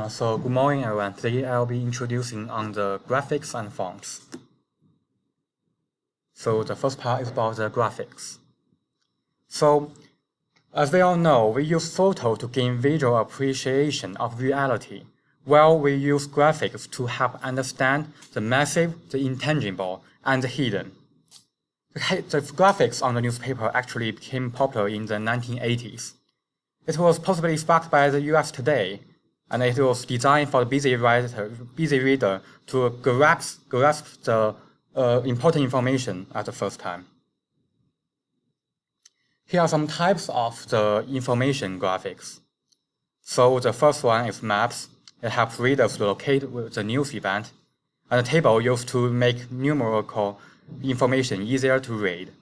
So good morning, everyone. Today I'll be introducing on the graphics and fonts. So the first part is about the graphics. So as we all know, we use photo to gain visual appreciation of reality, while we use graphics to help understand the massive, the intangible, and the hidden. The graphics on the newspaper actually became popular in the 1980s. It was possibly sparked by the US Today, and it was designed for the busy reader to grasp the important information at the first time. Here are some types of the information graphics. So the first one is maps. It helps readers to locate the news event, and a table used to make numerical information easier to read.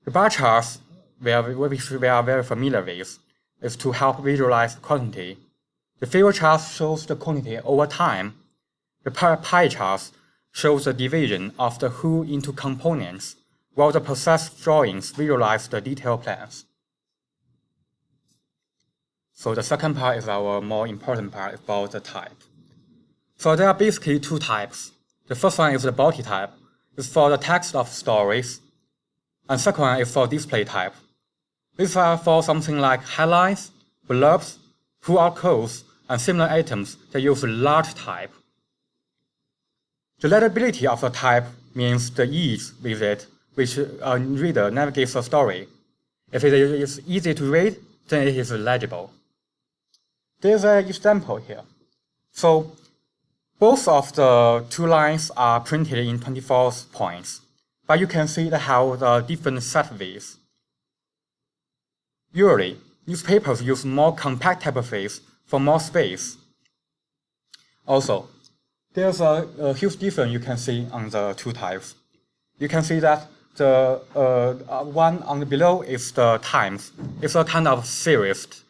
The bar charts, which we are very familiar with, is to help visualize quantity. The figure chart shows the quantity over time. The pie chart shows the division of the whole into components, while the process drawings visualize the detailed plans. So the second part is our more important part about the type. So there are basically two types. The first one is the body type. It's for the text of stories. And second one is for display type. These are for something like headlines, blurbs, pull-out codes, and similar items that use large type. The legibility of the type means the ease with it, which a reader navigates the story. If it is easy to read, then it is legible. There's an example here. So both of the two lines are printed in 24 points, but you can see how the different setways. Usually, newspapers use more compact typeface for more space. Also, there's a huge difference you can see on the two types. You can see that the one on the below is the Times. It's a kind of serifed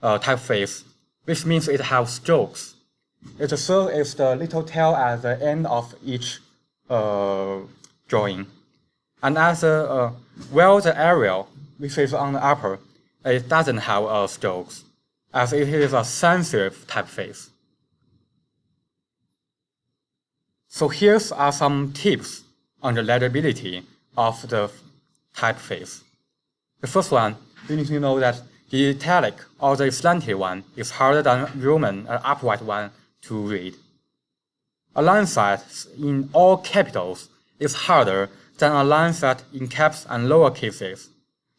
typeface, which means it has strokes. The third is the little tail at the end of each drawing. And as well, the Arial, which is on the upper, it doesn't have strokes, as it is a sans serif typeface. So here are some tips on the legibility of the typeface. The first one, you need to know that the italic or the slanted one is harder than Roman or upright one to read. A line set in all capitals is harder than a line set in caps and lower cases.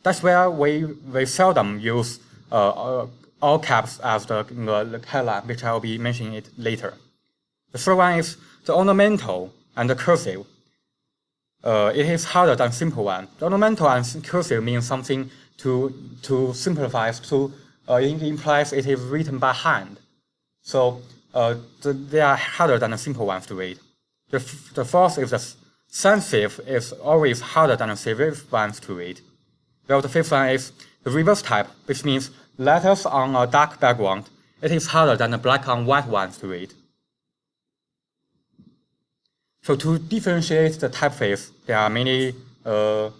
That's where we seldom use all caps as the headline, which I will be mentioning it later. The third one is the ornamental and the cursive. It is harder than simple one. The ornamental and cursive means something to simplify, it implies it is written by hand. So they are harder than the simple ones to read. The fourth is the sans serif is always harder than the serif ones to read. Well, the fifth one is the reverse type, which means letters on a dark background. It is harder than the black on white ones to read. So to differentiate the typeface, there are many the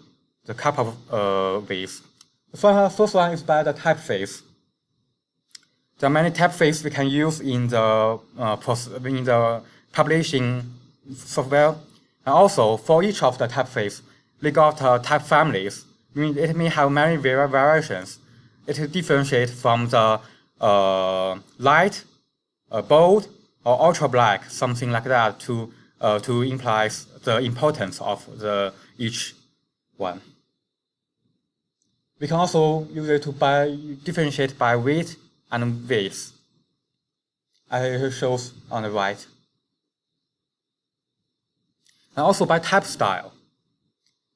couple of ways. The first one is by the typeface. There are many typefaces we can use in the publishing software. And also, for each of the typeface, we got type families. It may have many variations. It differentiates from the light, bold, or ultra black, something like that, to imply the importance of each one. We can also use it to differentiate by weight and width, as it shows on the right. And also by type style.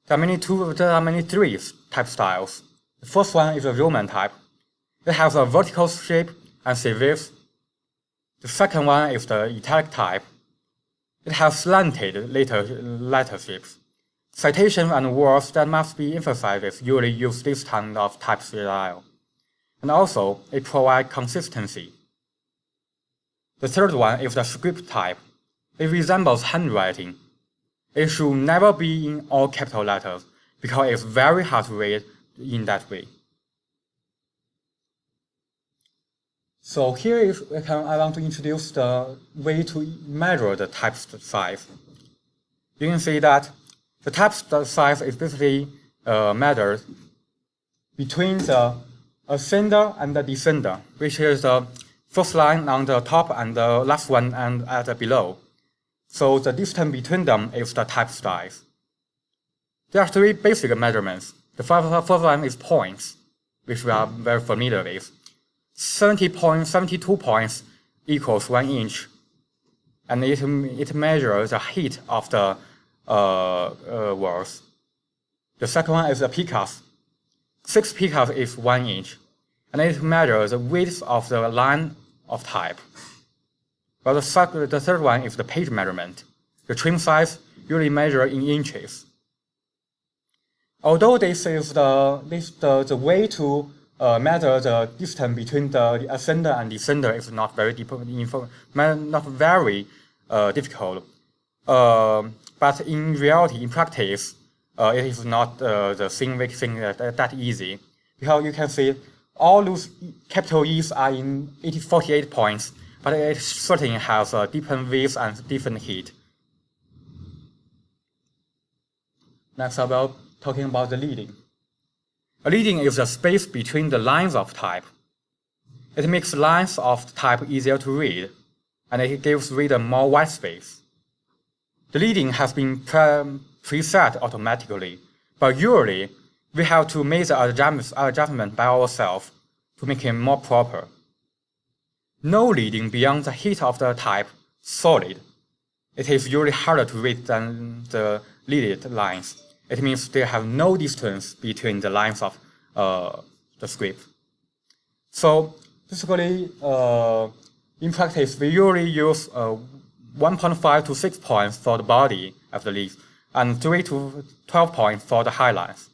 There are many three type styles. The first one is a Roman type. It has a vertical shape and serif. The second one is the italic type. It has slanted letter shapes. Citation and words that must be emphasized usually use this kind of type style. And also, it provides consistency. The third one is the script type. It resembles handwriting. It should never be in all capital letters because it's very hard to read in that way. So here is I want to introduce the way to measure the text size. You can see that the text size is basically measured between the ascender and the descender, which is the first line on the top and the last one and at the below. So the distance between them is the text size. There are three basic measurements. The first one is points, which we are very familiar with. 72 points equals 1 inch, and it measures the height of the words. The second one is the picas. 6 picas is 1 inch, and it measures the width of the line of type. But the third one is the page measurement. The trim size usually measured in inches. Although this is the way to measure the distance between the ascender and descender is not very difficult. But in reality, in practice, it is not the thing that easy. Because you can see all those capital E's are in 48 points, but it certainly has a different width and different height. Next, about talking about the leading. A leading is a space between the lines of type. It makes lines of type easier to read, and it gives reader more white space. The leading has been preset automatically, but usually we have to make the adjustment by ourselves to make it more proper. No leading beyond the height of the type solid. It is usually harder to read than the leaded lines. It means they have no distance between the lines of the script. So basically, in practice, we usually use 1.5 to 6 points for the body of the leaf and 3 to 12 points for the highlights.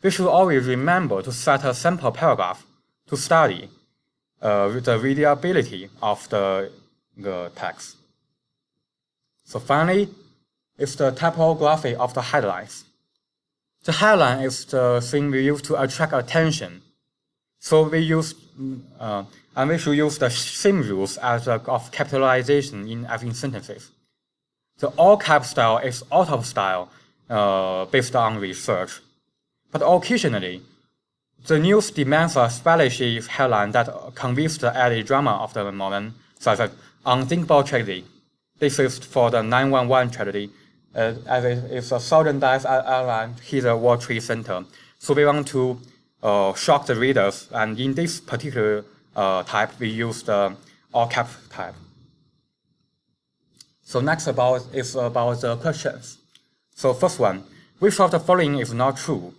We should always remember to set a sample paragraph to study the readability of the text. So finally, it's the typography of the headlines. The headline is the thing we use to attract attention. So we use, and we should use the same rules as of capitalization in sentences. The all cap style is out of style based on research. But occasionally, the news demands a splashy headline that conveys the added drama of the moment, such as unthinkable tragedy. This is for the 911 tragedy. As if 1,000 dies airline hit the World Trade Center. So we want to shock the readers, and in this particular type, we use the all cap type. So next is about the questions. So first one, which of the following is not true?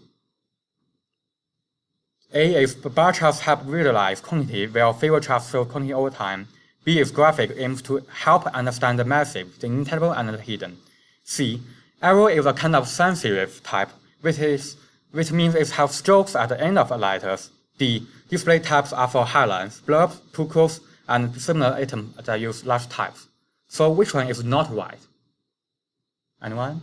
A is bar charts help visualize quantity, while favor charts show quantity over time. B is graphic aims to help understand the massive, the intangible, and the hidden. C, arrow is a kind of sensitive type, which means it has strokes at the end of the letters. D, display types are for highlights, blurbs, two quotes, and similar items that use large types. So which one is not right? Anyone?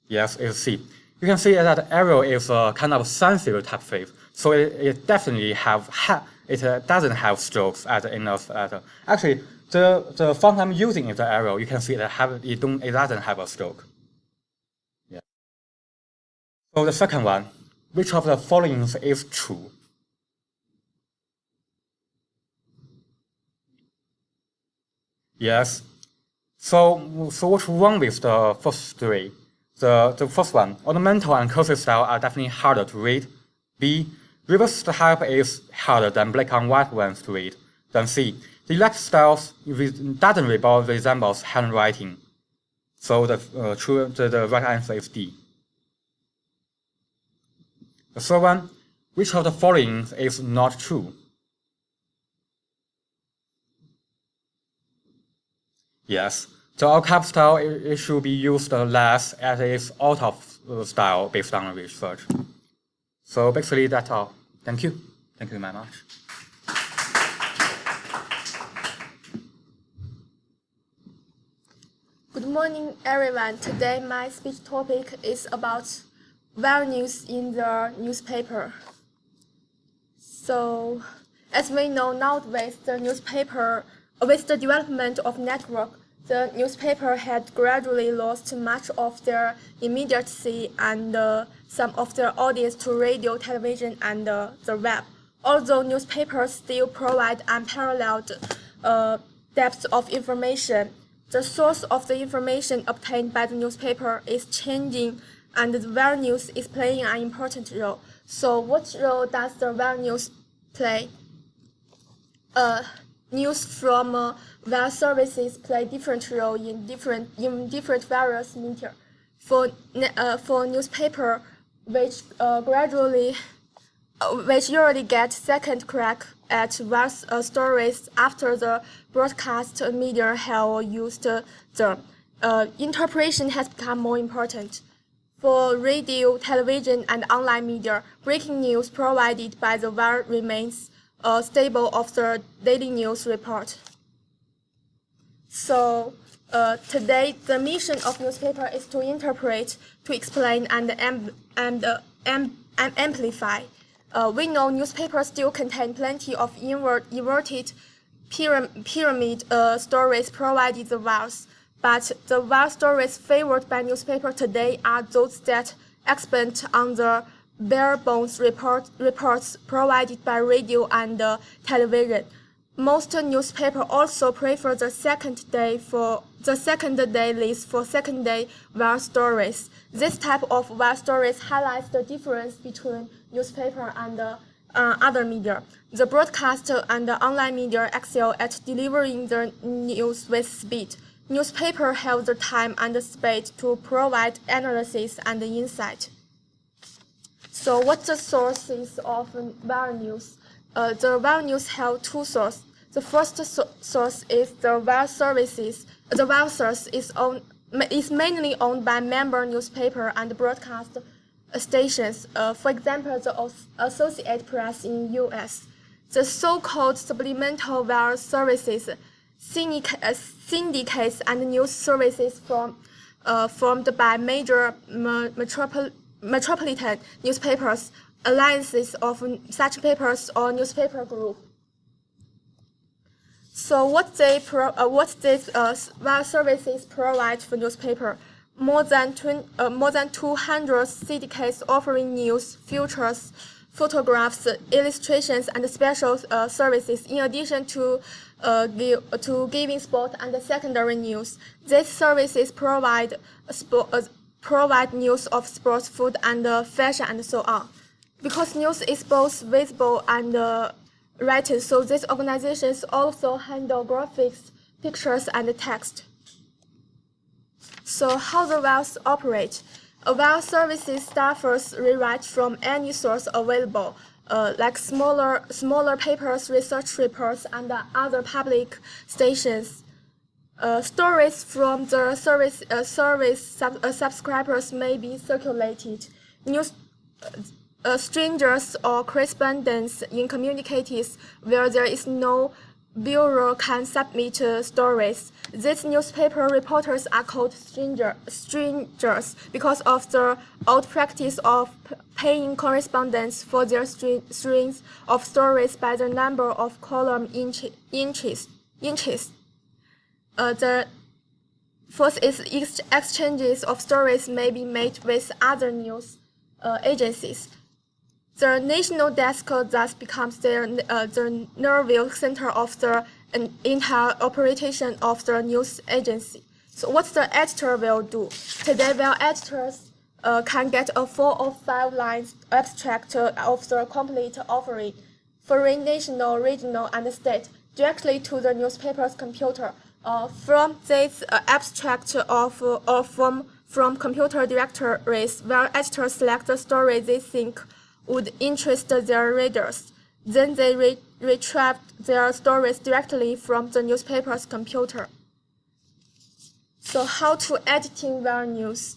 Yes, it's C. You can see that arrow is a kind of sensitive typeface, so it definitely doesn't have strokes at the end of the letter. Actually, the font I'm using is the arrow. You can see that it doesn't have a stroke. Yeah. So the second one, which of the following is true? Yes. So what's wrong with the first three? The first one, ornamental and cursive style are definitely harder to read. B, reverse type is harder than black and white ones to read. Then C, the elect styles doesn't resemble handwriting. So the right answer is D. The third one, which of the following is not true? Yes, the all cap style it should be used less as it is out of style based on research. So basically that's all. Thank you. Thank you very much. Good morning, everyone. Today my speech topic is about viral news in the newspaper. So, as we know nowadays, with the development of network, the newspaper had gradually lost much of their immediacy and some of their audience to radio, television, and the web. Although newspapers still provide unparalleled depth of information, the source of the information obtained by the newspaper is changing, and the wire news is playing an important role. So, what role does the wire news play? News from wire services play different role in different various media. For newspaper, which usually get second crack at wire stories after the broadcast media have used them, interpretation has become more important. For radio, television, and online media, breaking news provided by the wire remains a staple of the daily news report. So today, the mission of newspaper is to interpret, to explain, and amplify. We know newspapers still contain plenty of inverted pyramid stories provided the wires, but the wire stories favored by newspaper today are those that expand on the bare bones reports provided by radio and television. Most newspapers also prefer the second day list for second day wire stories. This type of wire stories highlights the difference between newspaper and other media. The broadcast and online media excel at delivering the news with speed. Newspapers have the time and the space to provide analysis and insight. So, what's the sources of wire news? The wire news have two sources. The first source is the wire services. The wire source is mainly owned by member newspaper and broadcast stations. For example, the Associated Press in U.S. The so-called supplemental wire services, syndicates, and news services formed by major metropolitan newspapers, alliances of such papers or newspaper group. So what these wire services provide for newspaper? More than 200 syndicates offering news, features, photographs, illustrations, and special services. In addition to giving sport and secondary news, these services provide news of sports, food, and fashion, and so on. Because news is both visible and written, so these organizations also handle graphics, pictures, and text. So how the wires operate? A wire services staffers rewrite from any source available, like smaller papers, research reports, and other public stations. Stories from the service subscribers may be circulated. News strangers or correspondents in communities where there is no bureau can submit stories. These newspaper reporters are called strangers because of the old practice of paying correspondents for their strings of stories by the number of column inches. The fourth is exchanges of stories may be made with other news agencies. The national desk thus becomes the nervous center of the entire operation of the news agency. So what the editor will do? Today, where editors can get a 4 or 5 lines abstract of the complete offering, foreign, national, regional, and state, directly to the newspaper's computer. From this abstract from computer directories, where editors select the story they think would interest their readers. Then they retrieve their stories directly from the newspaper's computer. So how to editing wire news?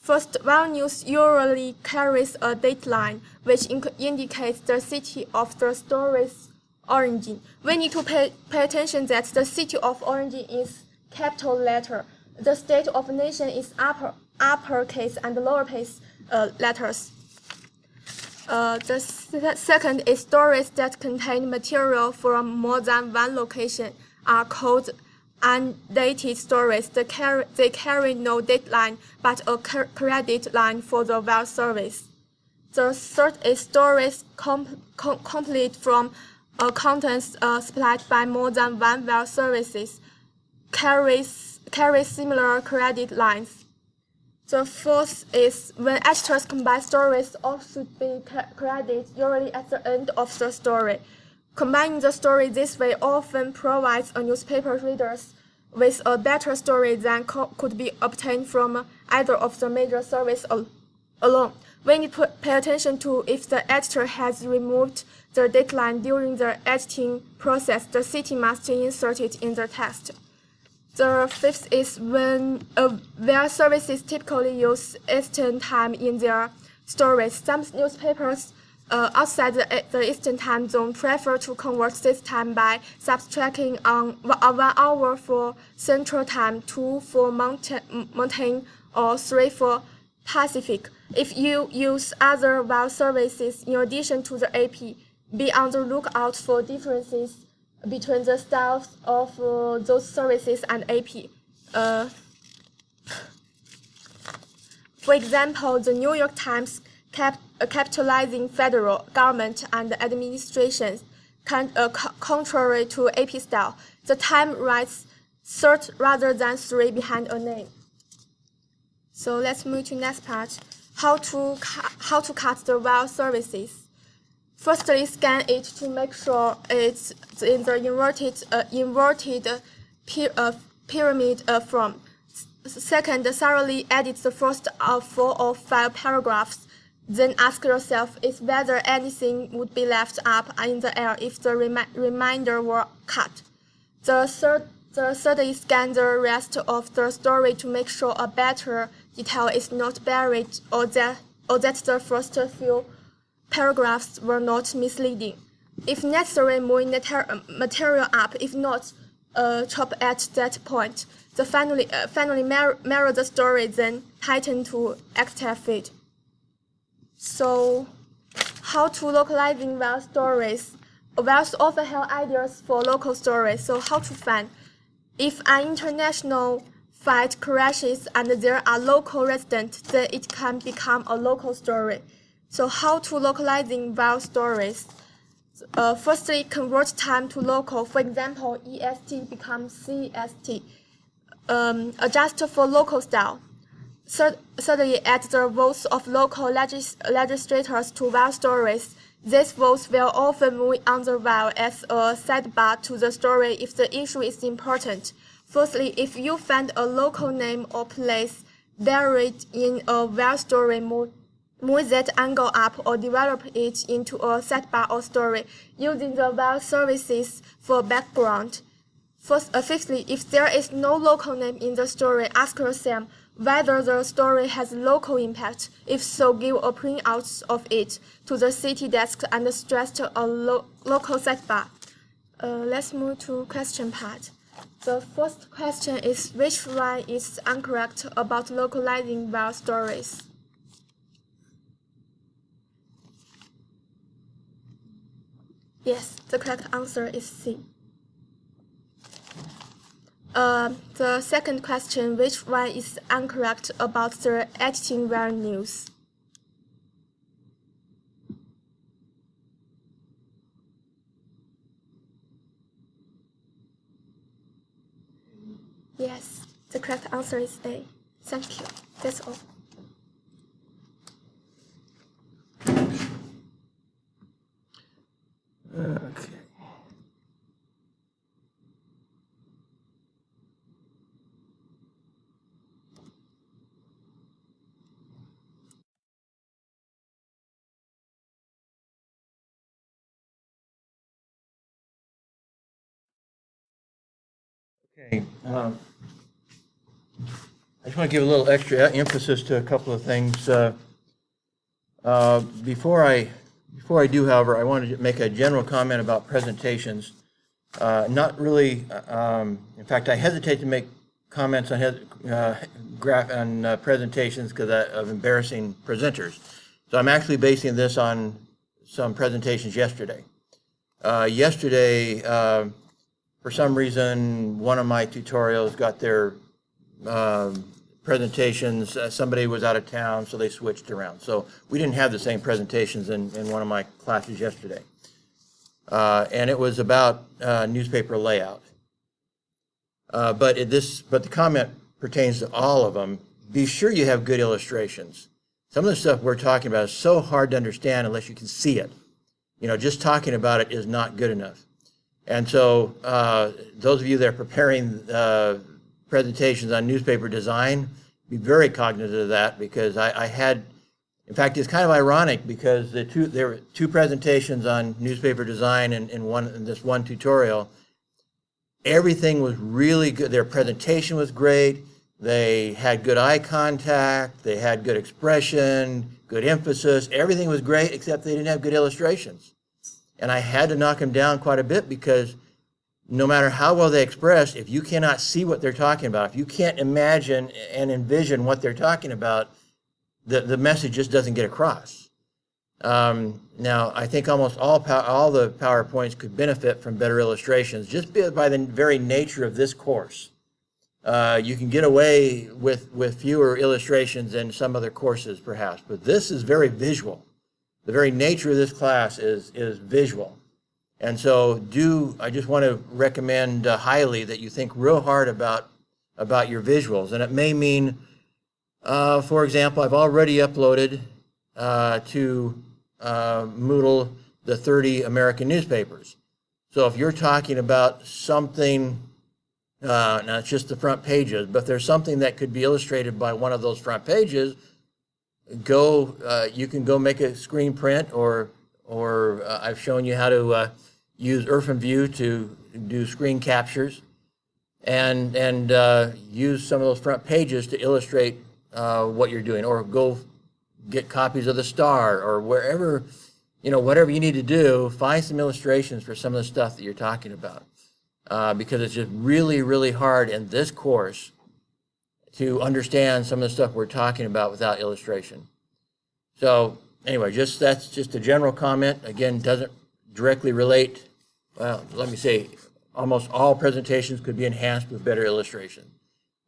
First, wire news usually carries a dateline, which indicates the city of the story's origin. We need to pay attention that the city of origin is capital letter. The state of nation is uppercase and lowercase letters. Second is stories that contain material from more than one location are called undated stories. They carry no deadline but a credit line for the web service. The third is stories complete from contents supplied by more than one web services carry similar credit lines. The fourth is when editors combine stories, all should be credited usually at the end of the story. Combining the story this way often provides a newspaper readers with a better story than could be obtained from either of the major services alone. We need to pay attention to if the editor has removed the deadline during the editing process, the city must insert it in the text. The fifth is when web services typically use Eastern time in their stories. Some newspapers outside the Eastern time zone prefer to convert this time by subtracting 1 hour for Central Time, 2 for Mountain, or 3 for Pacific. If you use other web services in addition to the AP, be on the lookout for differences between the styles of those services and AP. For example, the New York Times capitalizing federal government and administration, contrary to AP style. The Time writes third rather than 3 behind a name. So let's move to next part. How to cut the web services. Firstly, scan it to make sure it's in the inverted pyramid form. Second, thoroughly edit the first 4 or 5 paragraphs. Then ask yourself if whether anything would be left up in the air if the remainder were cut. The third is scan the rest of the story to make sure a better detail is not buried or that the first few paragraphs were not misleading. If necessary, move material up. If not, chop at that point. Finally mirror the story, then tighten to extra fit. So, how to localizing web stories? Webs often have ideas for local stories, so how to find? If an international flight crashes and there are local residents, then it can become a local story. So how to localizing web stories? Firstly, convert time to local. For example, EST becomes CST. Adjust for local style. Thirdly, add the votes of local legislators to web stories. These votes will often move on the web as a sidebar to the story if the issue is important. Fourthly, if you find a local name or place buried in a web story, move that angle up or develop it into a sidebar or story using the web services for background. Fifthly, if there is no local name in the story, ask yourself whether the story has local impact. If so, give a printout of it to the city desk and stress a local sidebar. Let's move to question part. The first question is which one is incorrect about localizing web stories? Yes, the correct answer is C. The second question, which one is incorrect about the editing web news? Yes, the correct answer is A. Thank you. That's all. Okay. Okay. I just want to give a little extra emphasis to a couple of things. Before I do, however, I wanted to make a general comment about presentations. Not really, in fact, I hesitate to make comments on presentations because of embarrassing presenters. So I'm actually basing this on some presentations yesterday. Yesterday, for some reason, one of my tutorials got their presentations, somebody was out of town, so they switched around. So we didn't have the same presentations in one of my classes yesterday. And it was about newspaper layout. But the comment pertains to all of them. Be sure you have good illustrations. Some of the stuff we're talking about is so hard to understand unless you can see it. You know, just talking about it is not good enough. And so those of you that are preparing presentations on newspaper design, be very cognizant of that, because I had, in fact, it's kind of ironic because there were two presentations on newspaper design in this one tutorial. Everything was really good. Their presentation was great. They had good eye contact. They had good expression, good emphasis. Everything was great except they didn't have good illustrations. And I had to knock them down quite a bit because no matter how well they express, if you cannot see what they're talking about, if you can't imagine and envision what they're talking about, the message just doesn't get across. Now, I think almost all the PowerPoints could benefit from better illustrations just by the very nature of this course. You can get away with fewer illustrations than some other courses, perhaps, but this is very visual. The very nature of this class is visual. And so I just want to recommend highly that you think real hard about your visuals. And it may mean, for example, I've already uploaded to Moodle the 30 American newspapers. So if you're talking about something, now it's just the front pages, but there's something that could be illustrated by one of those front pages, you can go make a screen print, or I've shown you how to use OrphanView to do screen captures, and use some of those front pages to illustrate what you're doing, or go get copies of the Star, or wherever, whatever you need to do, find some illustrations for some of the stuff that you're talking about, because it's just really, really hard in this course to understand some of the stuff we're talking about without illustration. So anyway, that's just a general comment. Again, doesn't directly relate. Well, let me say, almost all presentations could be enhanced with better illustration.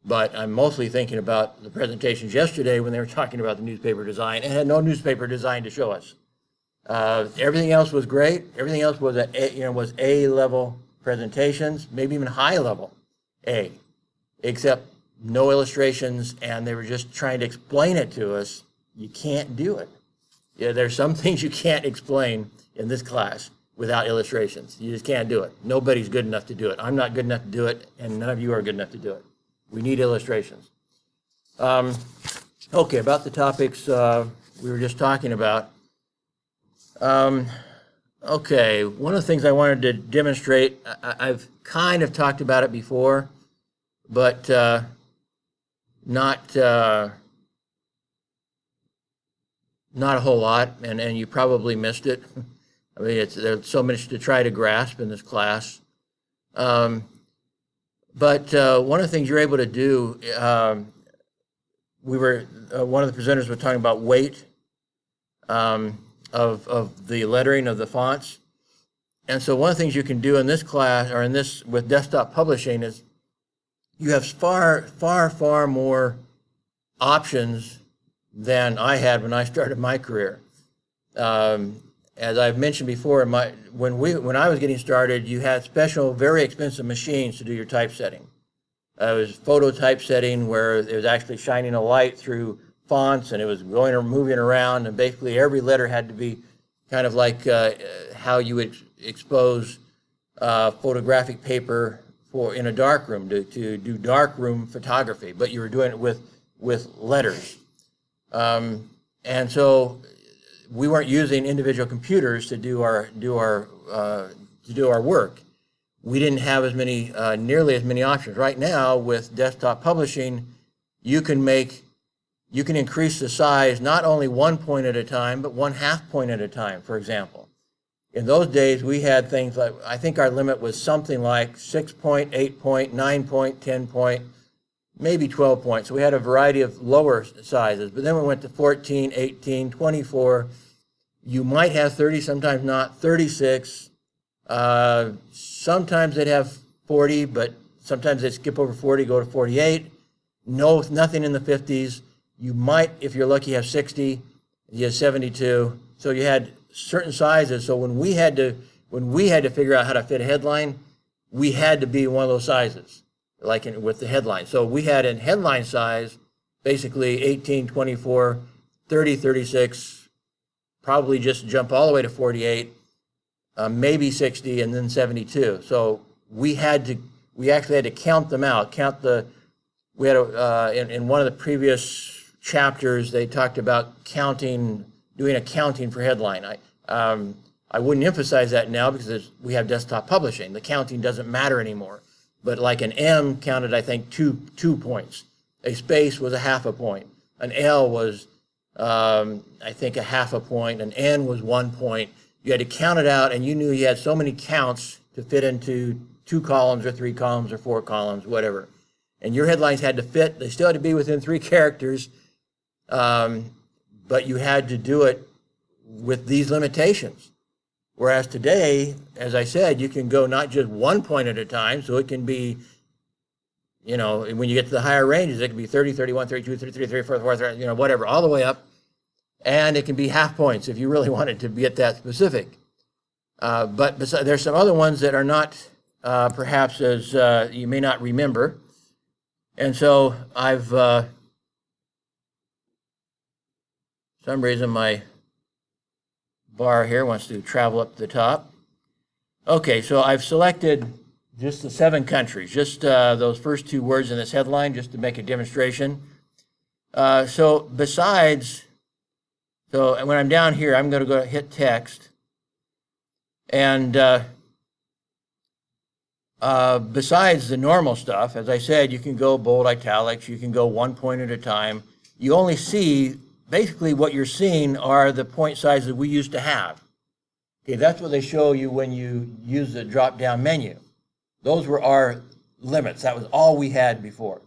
But I'm mostly thinking about the presentations yesterday when they were talking about the newspaper design and had no newspaper design to show us. Everything else was great. Everything else was was A-level presentations, maybe even high-level A, except no illustrations, and they were just trying to explain it to us. You can't do it. There's some things you can't explain in this class without illustrations. You just can't do it. Nobody's good enough to do it. I'm not good enough to do it, and none of you are good enough to do it. We need illustrations. Okay, about the topics we were just talking about. Okay, one of the things I wanted to demonstrate, I've kind of talked about it before, but not a whole lot, and you probably missed it. I mean, there's so much to try to grasp in this class. But one of the things you're able to do, one of the presenters was talking about weight of the lettering of the fonts. And so one of the things you can do in this class, or with desktop publishing, is you have far, far, far more options than I had when I started my career. As I've mentioned before, when I was getting started, you had special, very expensive machines to do your typesetting. It was photo typesetting, where it was actually shining a light through fonts, and it was going or moving around, and basically every letter had to be kind of like how you would expose photographic paper in a darkroom to do darkroom photography, but you were doing it with letters. And so we weren't using individual computers to do our work. We didn't have nearly as many options. Right now, with desktop publishing, you can increase the size not only 1 point at a time, but 1/2 point at a time, for example. In those days, we had things like, I think our limit was something like 6 point, 8 point, 9 point, 10 point. maybe 12 points. So we had a variety of lower sizes, but then we went to 14, 18, 24. You might have 30, sometimes not, 36. Sometimes they'd have 40, but sometimes they'd skip over 40, go to 48. No, nothing in the 50s. You might, if you're lucky, have 60. You have 72. So you had certain sizes. So when we had to figure out how to fit a headline, we had to be one of those sizes, like with the headline. So we had in headline size, basically 18, 24, 30, 36, probably just jump all the way to 48, maybe 60, and then 72. So we actually had to count them out. We had in one of the previous chapters, they talked about doing accounting for headline. I wouldn't emphasize that now because we have desktop publishing. The counting doesn't matter anymore. But like an M counted, I think, two points. A space was a half a point. An L was, I think, a half a point. An N was 1 point. You had to count it out, and you knew you had so many counts to fit into 2 columns or 3 columns or 4 columns, whatever. And your headlines had to fit. They still had to be within 3 characters, but you had to do it with these limitations. Whereas today, as I said, you can go not just 1 point at a time, so it can be, when you get to the higher ranges, it can be 30, 31, 32, 33, 34, 34, whatever, all the way up. And it can be half points if you really wanted to get that specific. But there's some other ones that are not perhaps as you may not remember. And so I've, for some reason my bar here wants to travel up to the top. Okay, so I've selected just the 7 countries, just those first 2 words in this headline, just to make a demonstration. So when I'm down here, I'm going to go hit text. And besides the normal stuff, as I said, you can go bold, italics, you can go 1 point at a time. You only see, basically what you're seeing are the point sizes we used to have. Okay, that's what they show you when you use the drop-down menu. Those were our limits. That was all we had before.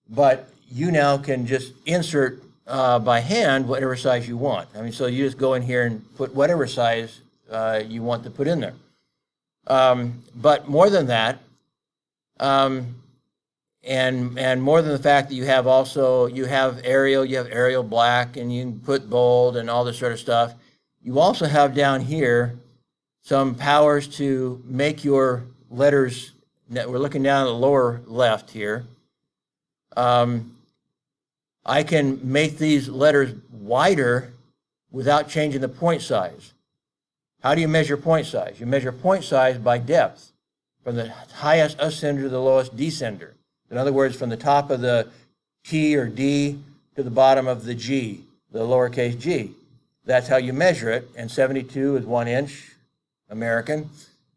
But you now can just insert by hand whatever size you want. I mean, so you just go in here and put whatever size you want to put in there. But more than that, and more than the fact that you have Arial black, and you can put bold and all this sort of stuff. You also have down here some powers to make your letters. We're looking down at the lower left here. I can make these letters wider without changing the point size. How do you measure point size? You measure point size by depth, from the highest ascender to the lowest descender. In other words, from the top of the T or D to the bottom of the G, the lowercase g. That's how you measure it, and 72 is 1 inch, American.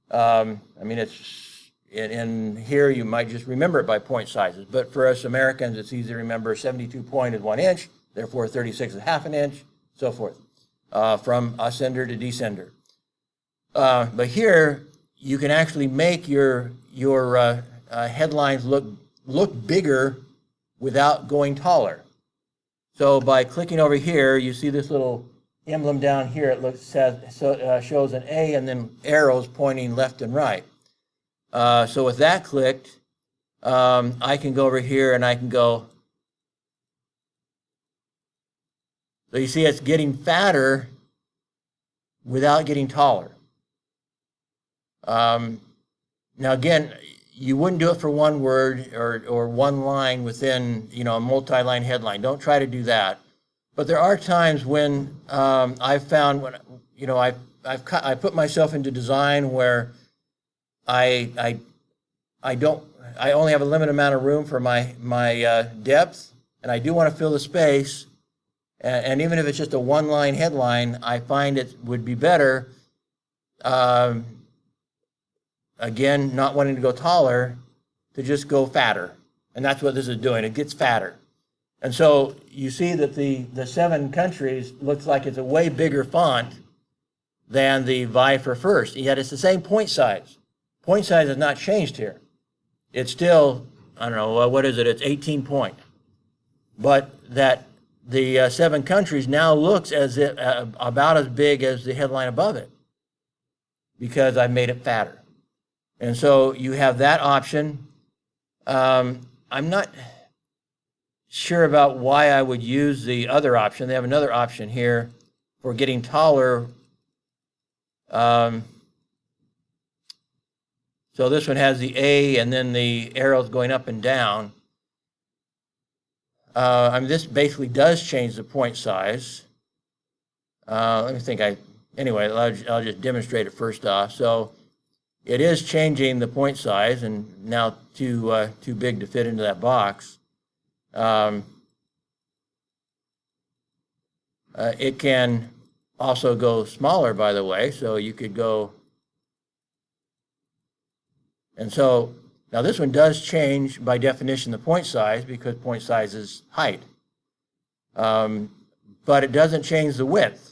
I mean, it's in here you might just remember it by point sizes, but for us Americans, it's easy to remember 72 point is 1 inch, therefore 36 is half an inch, so forth, from ascender to descender. But here you can actually make your headlines look bigger without going taller. So by clicking over here, you see this little emblem down here. It shows an A and then arrows pointing left and right. So with that clicked, I can go over here and I can go. So you see it's getting fatter without getting taller. Now again, you wouldn't do it for one word or one line within a multi-line headline. Don't try to do that. But there are times when I've found when I put myself into design where I only have a limited amount of room for my depth, and I do want to fill the space. And even if it's just a one-line headline, I find it would be better. Again, not wanting to go taller, to just go fatter. And that's what this is doing. It gets fatter. And so you see that the 7 countries looks like it's a way bigger font than the vie for first. Yet it's the same point size. Point size has not changed here. It's still I don't know, what is it? It's 18 point. But that the 7 countries now looks as if about as big as the headline above it because I made it fatter. And so you have that option. I'm not sure about why I would use the other option. They have another option here for getting taller. So this one has the A and then the arrows going up and down. I mean, this basically does change the point size. Let me think. Anyway, I'll just demonstrate it first off. So it is changing the point size, and now too big to fit into that box. It can also go smaller, by the way. So you could go, and so now this one does change by definition the point size because point size is height. But it doesn't change the width.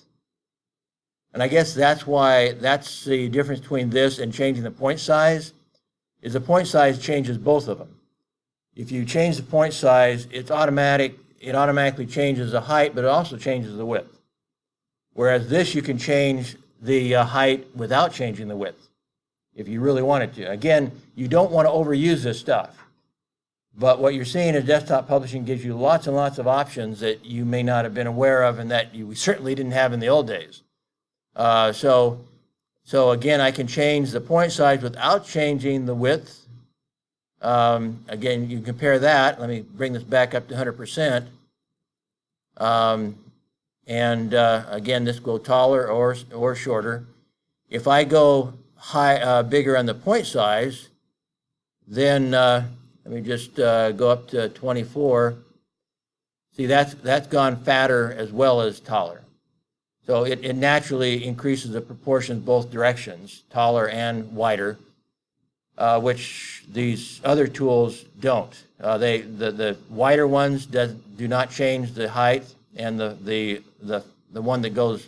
And I guess that's why that's the difference between this and changing the point size, is the point size changes both of them. If you change the point size, it's automatic. It automatically changes the height, but it also changes the width. Whereas this, you can change the height without changing the width if you really wanted to. Again, you don't want to overuse this stuff. But what you're seeing is desktop publishing gives you lots and lots of options that you may not have been aware of and that you certainly didn't have in the old days. So again, I can change the point size without changing the width. Again, you compare that. Let me bring this back up to 100%. Again, this will go taller or shorter. If I go bigger on the point size, then let me just go up to 24. See, that's gone fatter as well as taller. So it naturally increases the proportions both directions, taller and wider, which these other tools don't. The wider ones do not change the height, and the one that goes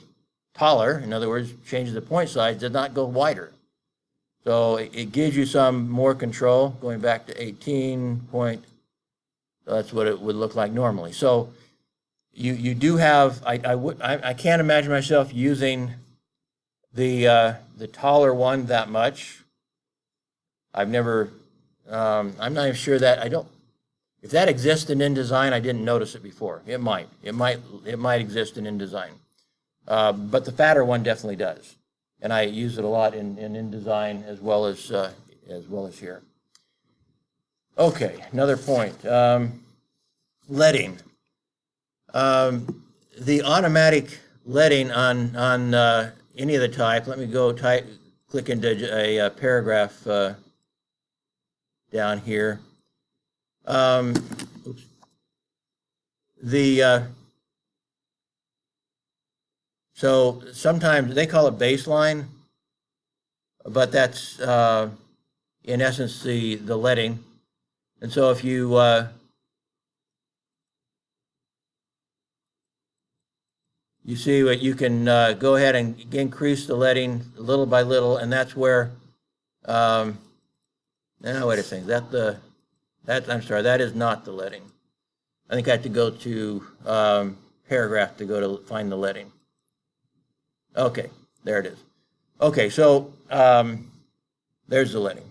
taller, in other words, changes the point size, does not go wider. So it gives you some more control, going back to 18 point. That's what it would look like normally. So you do have, I can't imagine myself using the taller one that much. I've never, I'm not even sure that, if that exists in InDesign, I didn't notice it before. It might exist in InDesign. But the fatter one definitely does. And I use it a lot in InDesign as well as here. Okay, another point. Leading. The automatic leading on any of the type, let me go click into a paragraph down here. Oops. So sometimes they call it baseline, but that's in essence the leading. And so if you you see what you can go ahead and increase the leading little by little, and that's where now wait a second, I'm sorry, that is not the leading. I think I have to go to paragraph to go to find the leading. Okay, there it is. Okay, so there's the leading.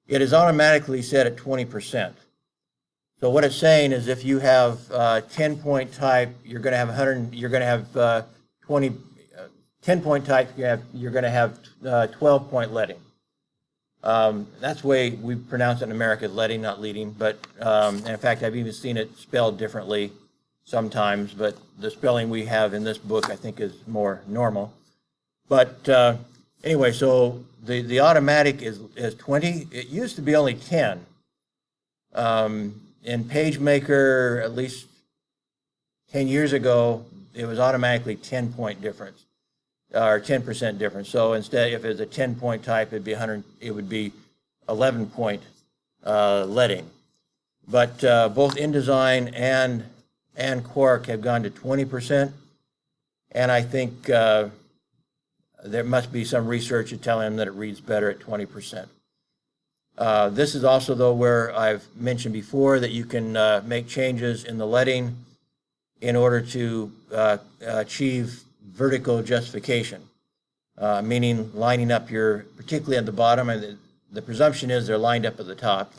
It is automatically set at 20%. So what it's saying is if you have 10-point type, you're going to have 10-point type, you're going to have 12-point leading. That's the way we pronounce it in America, leading, not leading. But in fact, I've even seen it spelled differently sometimes. But the spelling we have in this book, I think, is more normal. But anyway, so the automatic is 20. It used to be only 10. In PageMaker, at least 10 years ago, it was automatically 10-point difference, or 10% difference. So instead, if it's a 10-point type, it would be 11-point leading. But both InDesign and Quark have gone to 20%, and I think there must be some research telling them that it reads better at 20%. This is also, though, where I've mentioned before that you can make changes in the leading in order to achieve vertical justification, meaning lining up particularly at the bottom, and the presumption is they're lined up at the top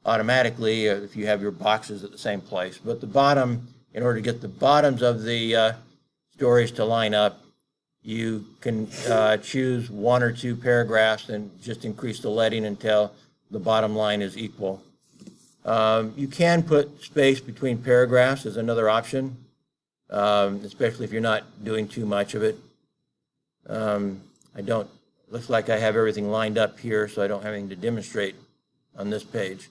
automatically if you have your boxes at the same place. But the bottom, in order to get the bottoms of the stories to line up, you can choose 1 or 2 paragraphs and just increase the leading until the bottom line is equal. You can put space between paragraphs as another option, especially if you're not doing too much of it. Looks like I have everything lined up here, so I don't have anything to demonstrate on this page.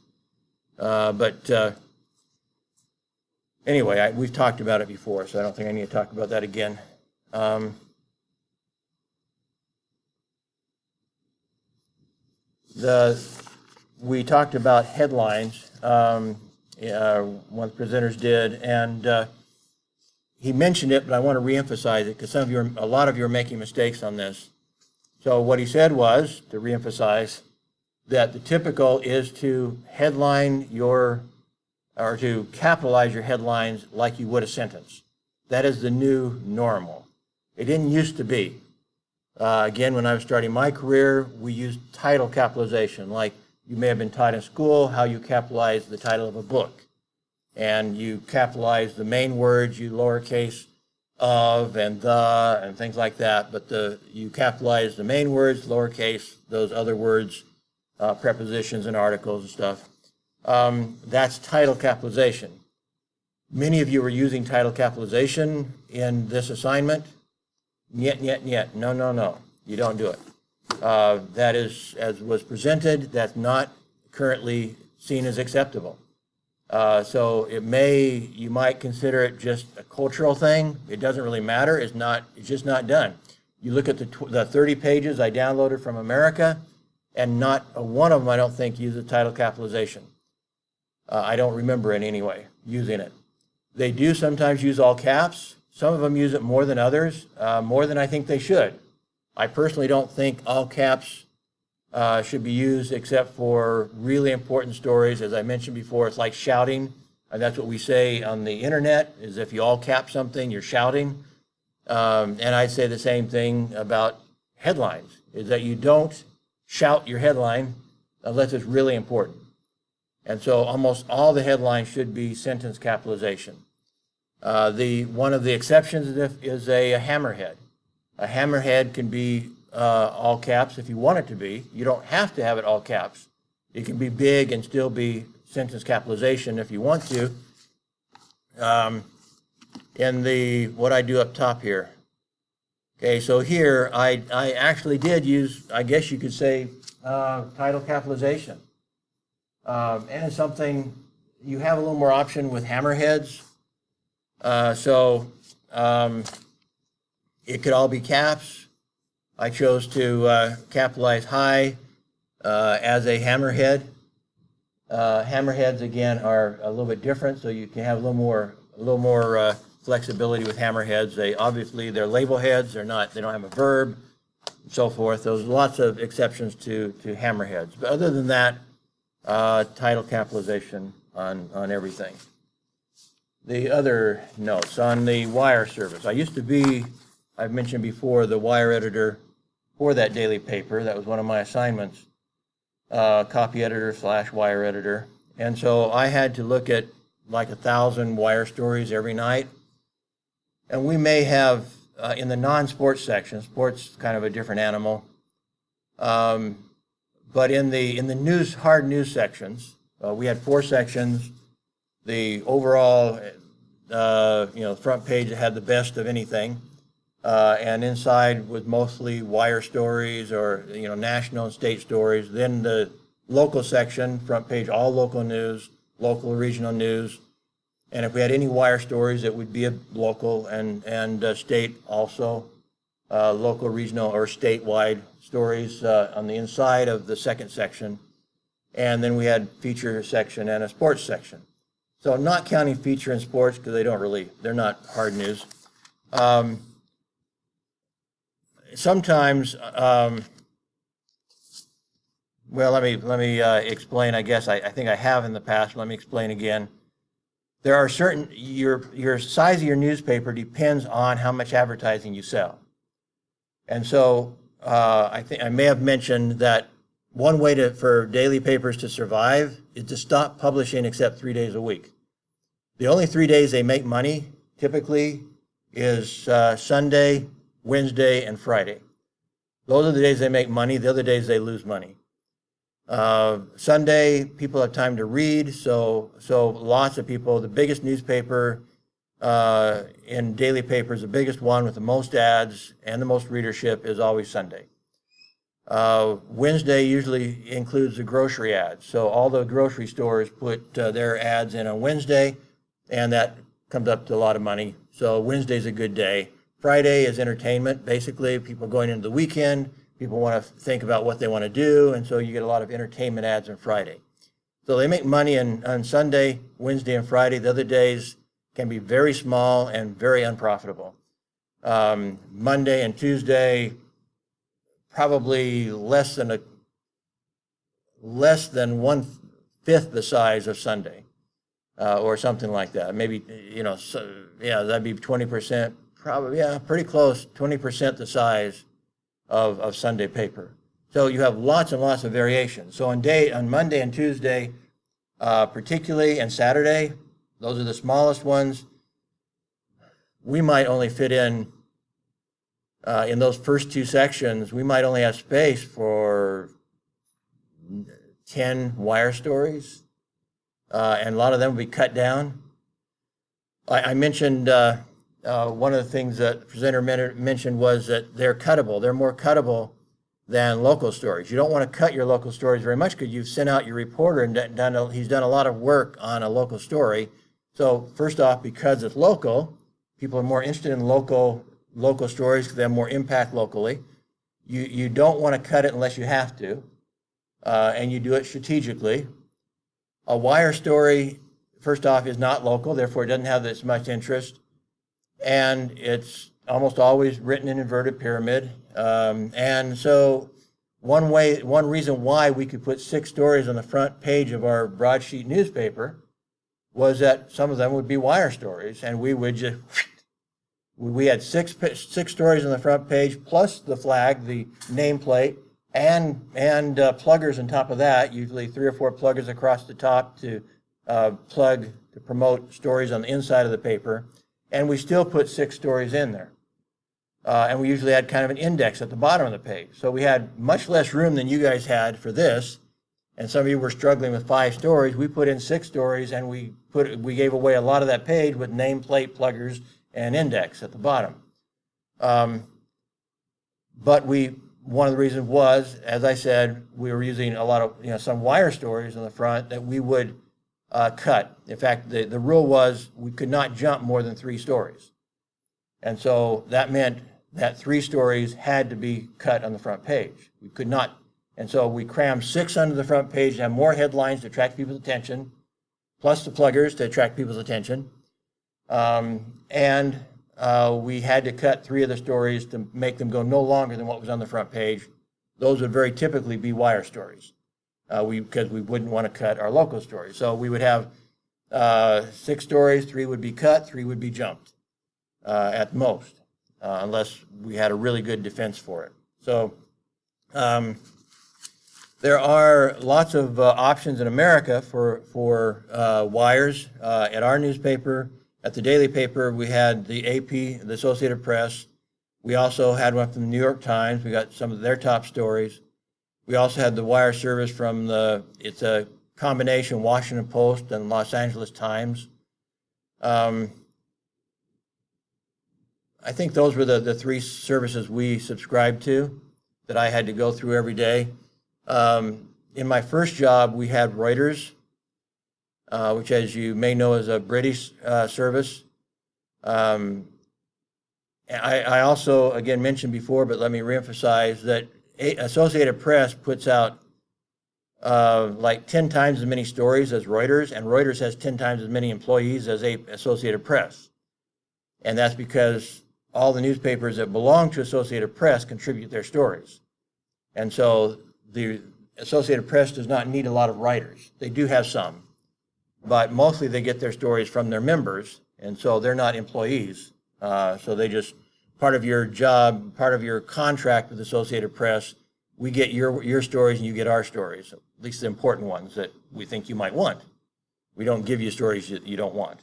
Anyway, we've talked about it before, so I don't think I need to talk about that again. We talked about headlines, one of the presenters did, and he mentioned it, but I want to reemphasize it because a lot of you are making mistakes on this. So what he said was, to reemphasize, that the typical is to to capitalize your headlines like you would a sentence. That is the new normal. It didn't used to be. Again, when I was starting my career, we used title capitalization, like you may have been taught in school how you capitalize the title of a book. And you capitalize the main words, you lowercase of and the and things like that, but you capitalize the main words, lowercase, those other words, prepositions and articles and stuff. That's title capitalization. Many of you were using title capitalization in this assignment. Niet. No. You don't do it. That is, as was presented, that's not currently seen as acceptable. So you might consider it just a cultural thing. It doesn't really matter. It's just not done. You look at the 30 pages I downloaded from America, and not one of them, I don't think, uses title capitalization. I don't remember it anyway, using it. They do sometimes use all caps. Some of them use it more than others, more than I think they should. I personally don't think all caps should be used except for really important stories. As I mentioned before, it's like shouting. That's what we say on the internet, is if you all cap something, you're shouting. And I'd say the same thing about headlines, is that you don't shout your headline unless it's really important. And so almost all the headlines should be sentence capitalization. One of the exceptions is a hammerhead. A hammerhead can be all caps if you want it to be. You don't have to have it all caps. It can be big and still be sentence capitalization if you want to. In what I do up top here. Okay, so here I actually did use, I guess you could say, title capitalization. And it's something you have a little more option with hammerheads. It could all be caps. I chose to capitalize high as a hammerhead. Hammerheads again are a little bit different, so you can have a little more flexibility with hammerheads. They're label heads. They don't have a verb, and so forth. There's lots of exceptions to hammerheads, but other than that, title capitalization on everything. The other notes on the wire service. I've mentioned before, the wire editor for that daily paper. That was one of my assignments, copy editor / wire editor. And so I had to look at like 1,000 wire stories every night. And we may have, in the non-sports section, sports kind of a different animal, but in the hard news sections, we had 4 sections. The overall, front page had the best of anything, and inside was mostly wire stories or national and state stories. Then the local section, front page, all local news, local regional news, and if we had any wire stories, it would be a local and state also, local, regional, or statewide stories on the inside of the second section. And then we had feature section and a sports section. So not counting feature and sports because they're not hard news. Sometimes Well, let me explain. I guess I think I have in the past. Let me explain again. There are certain your size of your newspaper depends on how much advertising you sell, and so I think I may have mentioned that one way for daily papers to survive is to stop publishing except 3 days a week. The only 3 days they make money typically is Sunday, Wednesday, and Friday. Those are the days they make money. The other days they lose money. Sunday, people have time to read, so lots of people. The biggest newspaper in daily papers, the biggest one with the most ads and the most readership is always Sunday. Wednesday usually includes the grocery ads, so all the grocery stores put their ads in on Wednesday, and that comes up to a lot of money. So Wednesday's a good day. Friday is entertainment, basically. People going into the weekend. People want to think about what they want to do, and so you get a lot of entertainment ads on Friday. So they make money on Sunday, Wednesday, and Friday. The other days can be very small and very unprofitable. Monday and Tuesday, probably less than 1/5 the size of Sunday, or something like that. Maybe, that'd be 20%, probably, pretty close, 20% the size of Sunday paper. So you have lots and lots of variations. So on Monday and Tuesday, particularly, and Saturday, those are the smallest ones. We might only fit in those first two sections, we might only have space for 10 wire stories, and a lot of them will be cut down. I mentioned one of the things that the presenter mentioned was that they're cuttable. They're more cuttable than local stories. You don't want to cut your local stories very much because you've sent out your reporter and he's done a lot of work on a local story. So first off, because it's local, people are more interested in local stories because they have more impact locally. You don't want to cut it unless you have to, and you do it strategically. A wire story, first off, is not local, therefore it doesn't have as much interest, and it's almost always written in inverted pyramid. And so one reason why we could put 6 stories on the front page of our broadsheet newspaper was that some of them would be wire stories, and we would just we had six stories on the front page, plus the flag, the nameplate, and pluggers on top of that, usually 3 or 4 pluggers across the top to promote stories on the inside of the paper. And we still put 6 stories in there. And we usually had kind of an index at the bottom of the page. So we had much less room than you guys had for this. And some of you were struggling with 5 stories. We put in 6 stories, and we gave away a lot of that page with nameplate, pluggers, and index at the bottom. But one of the reasons was, as I said, we were using a lot of, some wire stories on the front that we would cut. In fact, the rule was we could not jump more than 3 stories. And so that meant that 3 stories had to be cut on the front page. We could not, and so we crammed 6 onto the front page to have more headlines to attract people's attention, plus the pluggers to attract people's attention. And we had to cut 3 of the stories to make them go no longer than what was on the front page. Those would very typically be wire stories, because we wouldn't want to cut our local stories. So we would have 6 stories, 3 would be cut, 3 would be jumped at most, unless we had a really good defense for it. So there are lots of options in America for wires. At our newspaper, at the daily paper, we had the AP, the Associated Press. We also had one from the New York Times. We got some of their top stories. We also had the wire service from it's a combination Washington Post and Los Angeles Times. I think those were the 3 services we subscribed to that I had to go through every day. In my first job, we had Reuters, which, as you may know, is a British service. I also, again, mentioned before, but let me reemphasize that Associated Press puts out like 10 times as many stories as Reuters, and Reuters has 10 times as many employees as Associated Press. And that's because all the newspapers that belong to Associated Press contribute their stories. And so Associated Press does not need a lot of writers. They do have some, but mostly they get their stories from their members, and so they're not employees. So they just, part of your job, part of your contract with Associated Press, we get your stories and you get our stories, at least the important ones that we think you might want. We don't give you stories that you don't want.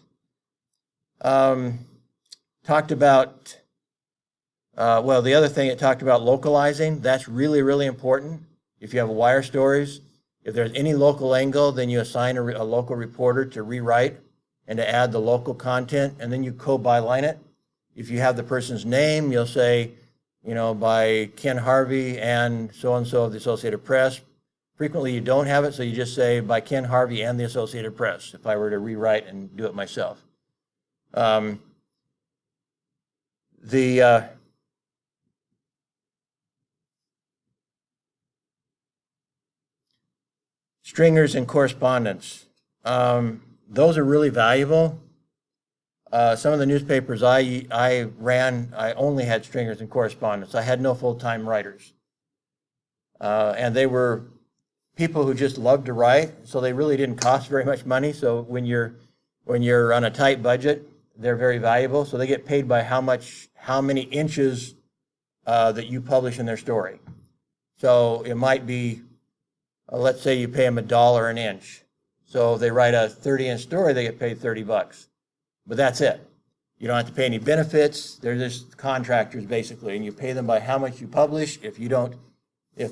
Talked about, well, the other thing it talked about localizing. That's really, really important. If you have wire stories, if there's any local angle, then you assign a local reporter to rewrite and to add the local content, and then you co-byline it. If you have the person's name, you'll say, you know, by Ken Harvey and so-and-so of the Associated Press. Frequently you don't have it, so you just say by Ken Harvey and the Associated Press, if I were to rewrite and do it myself. Stringers and correspondence. Those are really valuable. Some of the newspapers I ran, I only had stringers and correspondence. I had no full-time writers. And they were people who just loved to write, so they really didn't cost very much money. So when you're on a tight budget, they're very valuable. So they get paid by how many inches that you publish in their story. So it might be, let's say you pay them $1 an inch. So if they write a 30-inch story, they get paid $30. But that's it. You don't have to pay any benefits. They're just contractors basically, and you pay them by how much you publish. If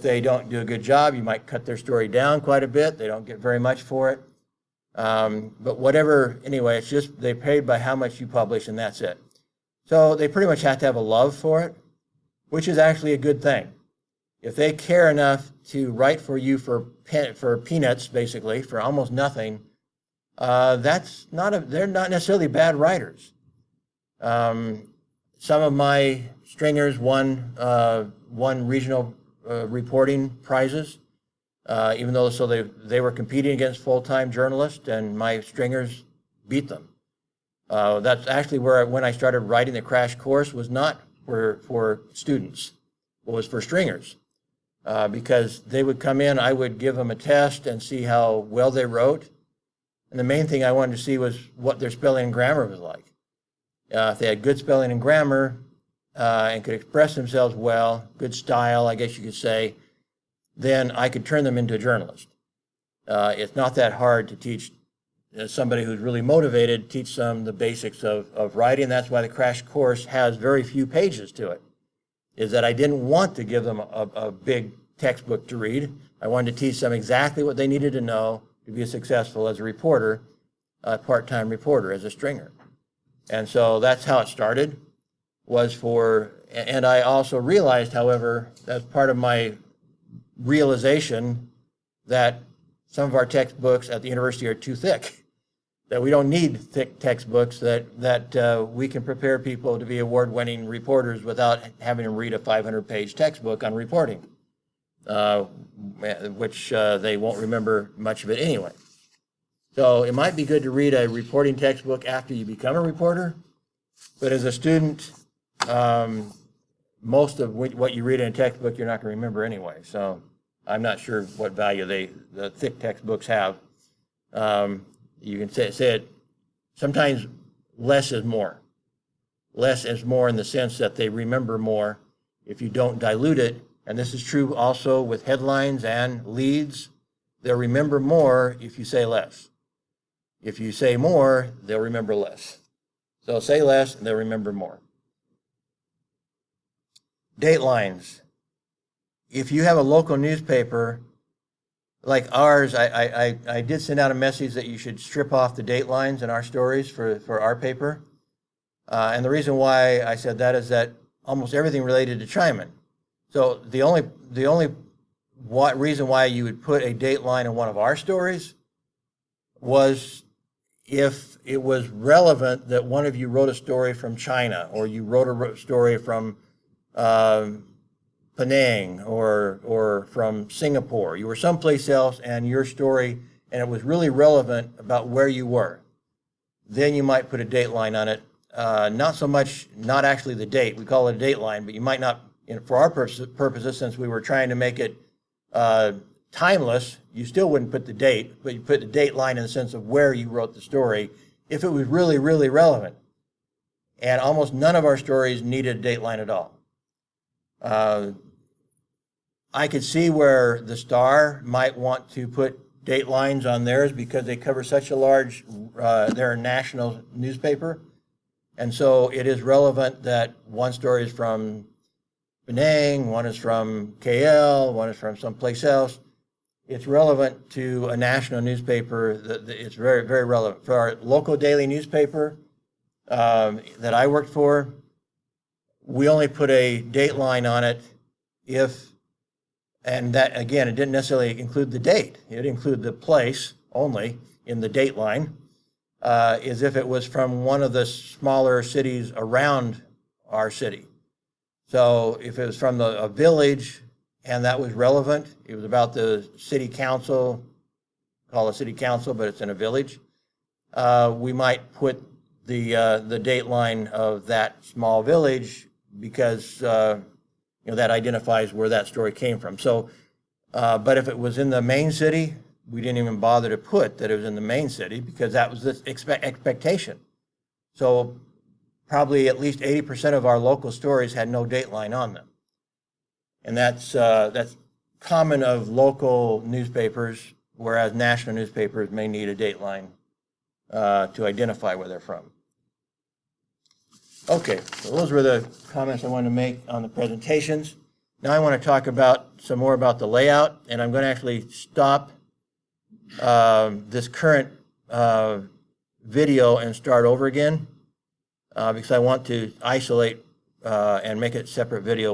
they don't do a good job, you might cut their story down quite a bit. They don't get very much for it. But whatever, anyway, it's just they paid by how much you publish, and that's it. So they pretty much have to have a love for it, which is actually a good thing. If they care enough to write for you for peanuts, basically, for almost nothing, they're not necessarily bad writers. Some of my stringers won regional reporting prizes, even though they were competing against full-time journalists, and my stringers beat them. That's actually when I started writing the crash course, was not for students, it was for stringers. Because they would come in, I would give them a test and see how well they wrote. And the main thing I wanted to see was what their spelling and grammar was like. If they had good spelling and grammar and could express themselves well, good style, I guess you could say, then I could turn them into a journalist. It's not that hard to teach somebody who's really motivated, teach them the basics of writing. That's why the crash course has very few pages to it, is that I didn't want to give them a big textbook to read. I wanted to teach them exactly what they needed to know to be successful as a reporter, a part-time reporter, as a stringer. And so that's how it started, and I also realized, however, as part of my realization that some of our textbooks at the university are too thick, that we don't need thick textbooks, that we can prepare people to be award-winning reporters without having to read a 500-page textbook on reporting, which they won't remember much of it anyway. So it might be good to read a reporting textbook after you become a reporter, but as a student, most of what you read in a textbook you're not going to remember anyway. So I'm not sure what value the thick textbooks have. You can say it, sometimes less is more. Less is more in the sense that they remember more if you don't dilute it. And this is true also with headlines and leads. They'll remember more if you say less. If you say more, they'll remember less. So say less and they'll remember more. Datelines. If you have a local newspaper, like ours, I did send out a message that you should strip off the date lines in our stories for our paper. And the reason why I said that is that almost everything related to Xiamen. So the only reason why you would put a date line in one of our stories was if it was relevant that one of you wrote a story from China, or you wrote a story from Penang or from Singapore. You were someplace else and your story, and it was really relevant about where you were. Then you might put a date line on it. Not so much, not actually the date, we call it a date line, but you might not, for our purposes, since we were trying to make it timeless, you still wouldn't put the date, but you put the date line in the sense of where you wrote the story if it was really, really relevant. And almost none of our stories needed a date line at all. I could see where the Star might want to put date lines on theirs because they cover such a large, they're a national newspaper. And so it is relevant that one story is from Penang, one is from KL, one is from someplace else. It's relevant to a national newspaper. It's very, very relevant. For our local daily newspaper that I worked for, we only put a date line on it if, and that, again, it didn't necessarily include the date. It included the place only in the date line, is if it was from one of the smaller cities around our city. So if it was from a village and that was relevant, it was about the city council, call it city council, but it's in a village, we might put the date line of that small village because that identifies where that story came from. So, but if it was in the main city, we didn't even bother to put that it was in the main city because that was the expectation. So probably at least 80% of our local stories had no date line on them. And that's common of local newspapers, whereas national newspapers may need a date line to identify where they're from. Okay, so those were the comments I wanted to make on the presentations. Now I want to talk about some more about the layout, and I'm going to actually stop this current video and start over again because I want to isolate and make it a separate video.